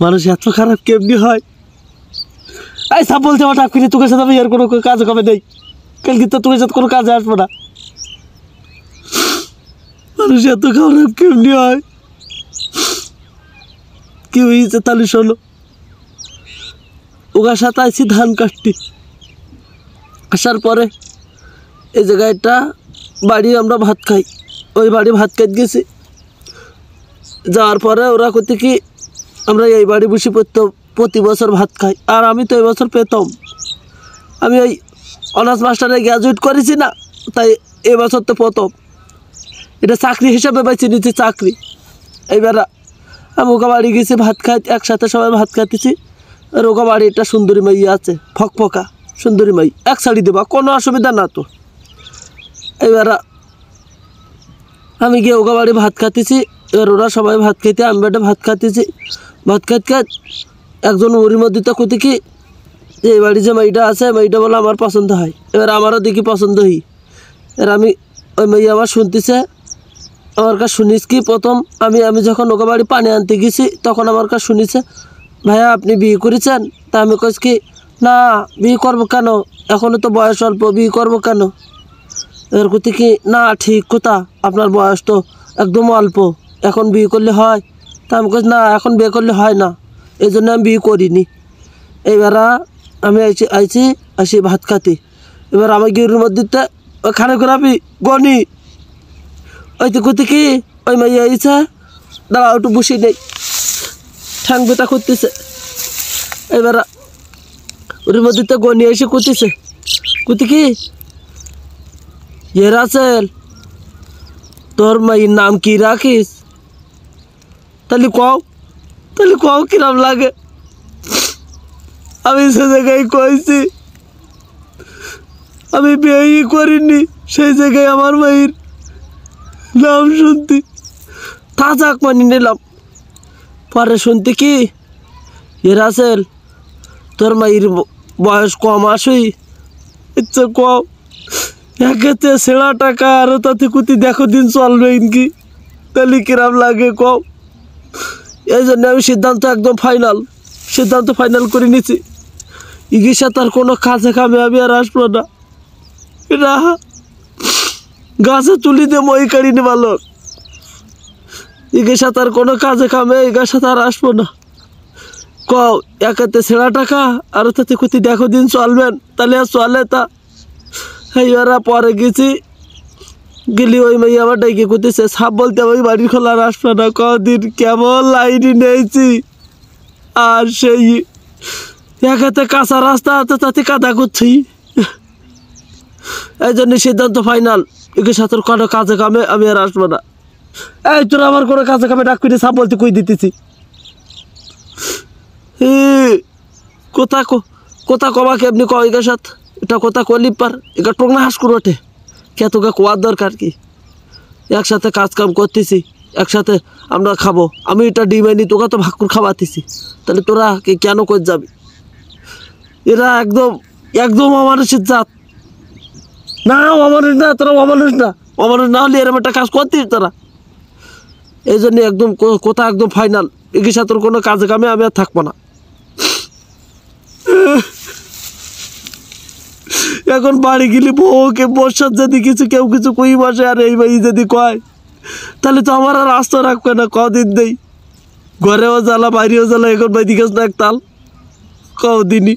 মানুষ এত খারাপ কেমনি হয়? এই সব বলতে আমার টাক তোকে সাথে আমি এর কোনো কাজ কমে নেই, কালকে তো তোকে সাথে কোনো কাজে আসবো না। মানুষ এত খারাপ কেমনি হয়? কি হয়েছে তাহলে শোনো। ওগার সাথে আইসি ধান কাটতি, আসার পরে এই জায়গাটা বাড়ি আমরা ভাত খাই, ওই বাড়ি ভাত খাইতে গেছি। যাওয়ার পরে ওরা করতে কি আমরা এই বাড়ি বসে প্রতি বছর ভাত খাই। আর আমি তো এবছর পেতাম, আমি ওই অনার্স মাস্টারে গ্র্যাজুয়েট করেছি না, তাই এবছর তো প্রথম এটা চাকরি হিসাবে বেছে নিচ্ছি চাকরি। এইবার আমি ওকা বাড়ি গেছি ভাত খাই, একসাথে সবাই ভাত খাইতেছি। আর ওকা বাড়ি একটা সুন্দরী মাই আছে, ফকফকা সুন্দরী মাই, এক শাড়ি দেবা, কোনো অসুবিধা না তো। এইবার আমি গিয়ে ওকা বাড়ি ভাত খাইতেছি। এবার ওরা সবাই ভাত খাইতে, আমি বেটা ভাত খাইতেছি। ভাত খাইতে একজন ওর মধ্যে তো কোথায় কি যে এই বাড়ি যে মাইটা আছে, মাইটা বলে আমার পছন্দ হয়। এবার আমারও দেখি পছন্দ হই। এবার আমি ওই মাইয়া আমার শুনতেছে, আমার কাছে শুনিস কি প্রথম আমি যখন ওকে বাড়ি পানি আনতে গেছি তখন আমার কাছে শুনিছে, ভাইয়া আপনি বিয়ে করেছেন? তা আমি কইস কি না, বিয়ে করবো কেন, এখনও তো বয়স অল্প, বিয়ে করবো কেন? এর কোথায় কি না ঠিক কথা, আপনার বয়স তো একদম অল্প, এখন বিয়ে করলে হয়? তা আমি কইস না, এখন বিয়ে করলে হয় না, এই জন্য আমি বিয়ে করিনি। এইবার আমি আইছি ভাত খাতে। এবার আমার গিয়ের মধ্যে খানে করে আমি গনি ওই তো কোথায় কি ওই মাইয়া আইসা দাঁড়া একটু বসে নেই, ঠ্যাং বেতা করতেছে। এবার ওর মধ্যে তো গনি এসে করতেছে, কোথায় কি রাসেল তোর মাইয়ের নাম কি রাখিস? তাহলে কও কিরাম লাগে। আমি সে জায়গায় কইছি আমি বিয়ে করিনি, সেই জায়গায় আমার মায়ের নাম শুনতে তাজাক মানি নিলাম। পরে শুনতে কি রাসেল তোর মায়ের বয়স কম আসই, ইচ্ছা কম একেতে সেরা টাকা আরও তাতে কুতি দেখো দিন চলবে কি, তাহলে কিরাম লাগে কও। এই জন্য আমি সিদ্ধান্ত ফাইনাল করে নিছি, ইগিসা তার কোনো কাজে কামে আমি আর আসবো না। এটা গাছে তুলি দিয়ে মই কাড়ি নি ভালো, ইগিসা তার কোনো কাজে কামে ইগার সাথে আর আসবো না। কও একেতে সেরা টাকা আরও তাতে কুতি দেখো দিন চলবেন, তাহলে আর চলে তা। এইবার পরে গেলি ওই মাই আমার ডাইকে করতেছে সাপ বলতে ওই বাড়ির খোলা আর আসবে না, কদিন কেমন লাইনে নিয়েছি। আর সেই একাতে কাঁচা রাস্তা আছে তাতে কাদা করছি। এই জন্য সিদ্ধান্ত ফাইনাল, একে সাথে কোনো কাজে কামে আমি আর আসবো না। এই তোর আমার কোনো কাজে কামে ডাক করে সাপ বলতে কই দিতেছি। কোথা কমা কেমনি কয়েকের সাথে এটা কথা কলি পার একা টোকনা হাস করে ওঠে, কে তোকে কোয়ার দরকার কি? একসাথে কাজ কাম করতেছি, একসাথে আমরা খাবো, আমি এটা ডিমাইনি তোকে তো ভাগ করে খাওয়াতেছি, তাহলে তোরা কেন করে যাবি? এরা একদম অমানুষের জাত না, অমানুষ না, তোরা অমানুষ না হলে এরকম একটা কাজ করতিস তোরা। এই জন্য একদম কথা একদম ফাইনাল, এগিয়ে সাথে কোনো কাজে কামে আমি আর থাকবো না। এখন বাড়ি গেলে বউকে বর্ষার যদি কেউ কিছু কই বসে আর এই ভাই যদি কয়, তাহলে তো আমার আর আস্ত রাখবে না, কদিন দেই ঘরেও জ্বালা বাইরেও জ্বালা, এখন বাইদিকে না এক তাল কদিনই।